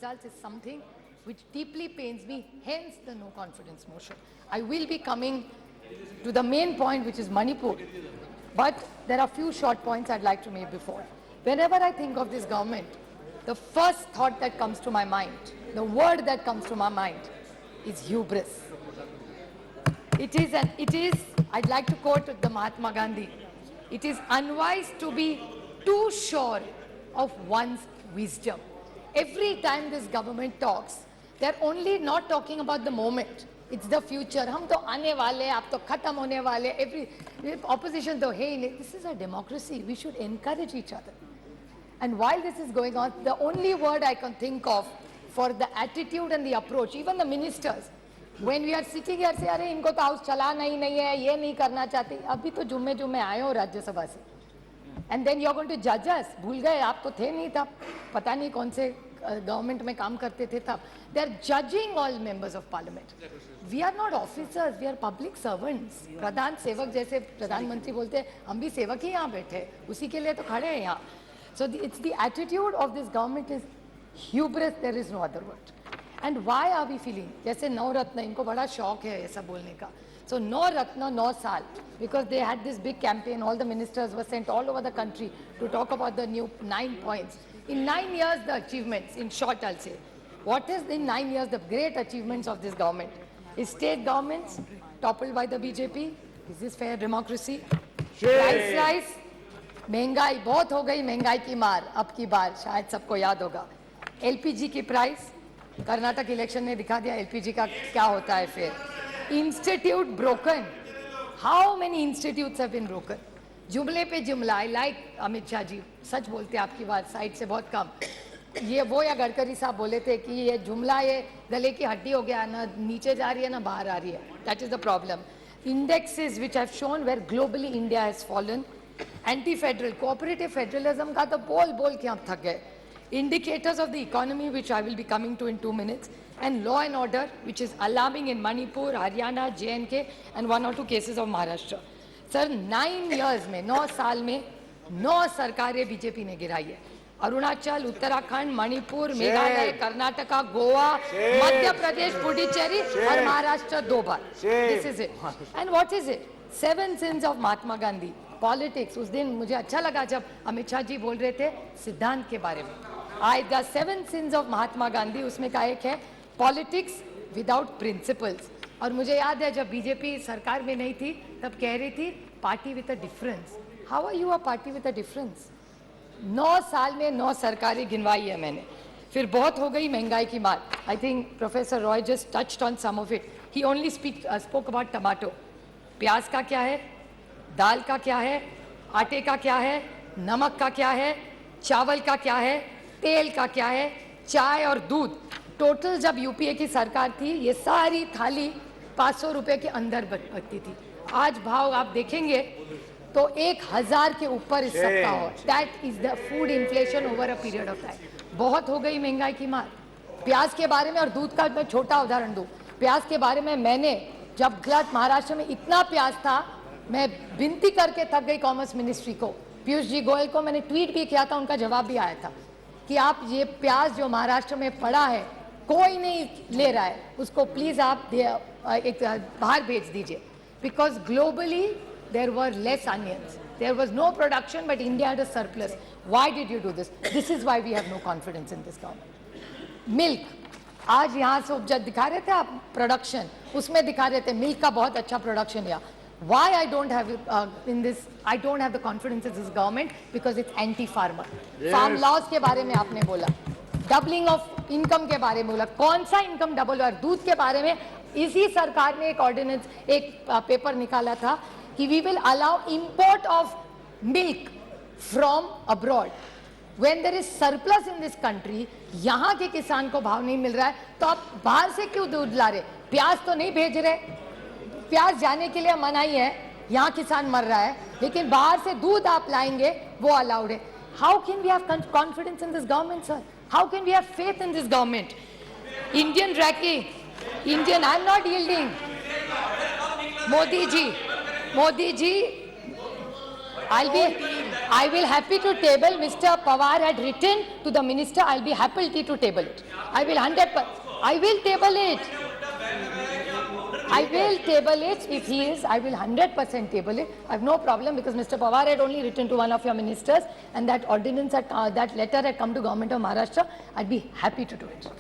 Results is something which deeply pains me, hence the no confidence motion. I will be coming to the main point, which is Manipur, but there are few short points I'd like to make before. Whenever I think of this government, the first thought that comes to my mind, the word that comes to my mind is hubris. It is, I'd like to quote the Mahatma Gandhi, it is unwise to be too sure of one's wisdom. Every time this government talks, they're only not talking about the moment. It's the future. हम तो आने वाले, आप तो खत्म होने वाले. Every opposition तो है ही नहीं. This is a democracy. We should encourage each other. And while this is going on, the only word I can think of for the attitude and the approach, even the ministers, when we are sitting here, say, अरे इनको तो house चलाना ही नहीं है, ये नहीं करना चाहते. अभी तो जुम्मे आए हो राज्यसभा से. And then you're going to judge us. भूल गए, आप तो थे नहीं तब. पता नहीं कौन से गवर्नमेंट में काम करते थे तब. They are judging all members of parliament. We are not officers, we are public servants. प्रधान सेवक जैसे प्रधानमंत्री बोलते हैं, हम भी सेवक ही यहाँ बैठे, उसी के लिए तो खड़े हैं यहाँ. So it's the attitude of this government is hubris, there is no other word. And why are we feeling? जैसे नौ रत्न, इनको बड़ा शौक है ऐसा बोलने का. So नौ रत्न, 9 साल, because they had this big campaign, all the ministers were sent all over the country to talk about the new 9 points. In 9 years, the achievements, in short I'll say, what is in 9 years the great achievements of this government? Is state governments toppled by the BJP? Is this fair democracy? Price rise, महंगाई बहुत हो गई, महंगाई की मार अब की बार शायद सबको याद होगा. LPG की प्राइस, कर्नाटक इलेक्शन ने दिखा दिया LPG का क्या होता है फिर. Institute broken. How many institutes have been broken? जुमले पे जुमला. I like अमित शाह जी, सच बोलते हैं आपकी बात साइड से बहुत कम. ये वो या गडकरी साहब बोले थे कि ये जुमला ये गले की हड्डी हो गया, ना नीचे जा रही है ना बाहर आ रही है. That is the problem. Indexes which have shown where globally India has fallen. Anti-federal, cooperative federalism का तो बोल के हम थक गए. Indicators of the economy which I will be coming to in 2 minutes. And law and order which is alarming in Manipur, Haryana, J&K and 1 or 2 cases of Maharashtra. Sir, 9 years में, 9 साल में 9 सरकारें बीजेपी ने गिराई है. अरुणाचल, उत्तराखंड, मणिपुर, मेघालय, कर्नाटका, गोवा, मध्य प्रदेश, पुडुचेरी और महाराष्ट्र 2 बार. This is it. And what is it? 7 sins of Mahatma Gandhi. Politics. उस दिन मुझे अच्छा लगा जब अमित शाह जी बोल रहे थे सिद्धांत के बारे में. The 7 sins of Mahatma Gandhi, उसमें का एक है पॉलिटिक्स विदाउट प्रिंसिपल्स. और मुझे याद है जब बीजेपी सरकार में नहीं थी तब कह रही थी party with a difference. How are you a party with a difference? 9 साल में 9 सरकारें गिनवाई है मैंने. फिर बहुत हो गई महंगाई की मार. I think professor Roy just touched on some of it. He only spoke about tomato. प्याज का क्या है, दाल का क्या है, आटे का क्या है, नमक का क्या है, चावल का क्या है, तेल का क्या है, चाय और दूध. टोटल जब यूपीए की सरकार थी ये सारी थाली 500 रुपए के अंदर बचती थी. आज भाव आप देखेंगे तो 1000 के ऊपर इस सब का हो. That is the food inflation over a period of time. बहुत हो गई महंगाई की मार. प्याज के बारे में और दूध का मैं छोटा उदाहरण दूं. प्याज के बारे में मैंने जब गुजरात महाराष्ट्र में इतना प्याज था, मैं विनती करके थक गई कॉमर्स मिनिस्ट्री को, पीयूष जी गोयल को मैंने ट्वीट भी किया था, उनका जवाब भी आया था कि आप ये प्याज जो महाराष्ट्र में पड़ा है कोई नहीं ले रहा है, उसको प्लीज आप एक बाहर भेज दीजिए. Because globally there were less onions, there was no production but India had a surplus. Why did you do this? This is why we have no confidence in this government. Milk, आज यहाँ से उपजा दिखा रहे थे आप production, उसमें दिखा रहे थे मिल्क का बहुत अच्छा प्रोडक्शन है. Why I don't have I don't have the confidence in this government because it's anti-farmer. Farm laws के बारे में आपने बोला, डबलिंग ऑफ इनकम के बारे में बोला. कौन सा इनकम डबल हुआ? दूध के बारे में इसी सरकार ने एक ऑर्डिनेंस, एक पेपर निकाला था कि we will allow import of milk from abroad. When there is surplus in this country, यहाँ के किसान को भाव नहीं मिल रहा है तो आप बाहर से क्यों दूध ला रहे? प्याज तो नहीं भेज रहे, प्याज जाने के लिए मनाही है, यहाँ किसान मर रहा है, लेकिन बाहर से दूध आप लाएंगे वो अलाउड है. How can we have confidence in this government sir? How can we have faith in this government? Indian रैकी, Indian, I am not yielding. Modi ji I will happy to table. Mr. Pawar had written to the minister. I'll be happy to table it. I will 100%. I will table it. I will table it if he is. I will 100% table it. I have no problem because Mr. Pawar had only written to one of your ministers, and that ordinance, that letter had come to Government of Maharashtra. I'd be happy to do it.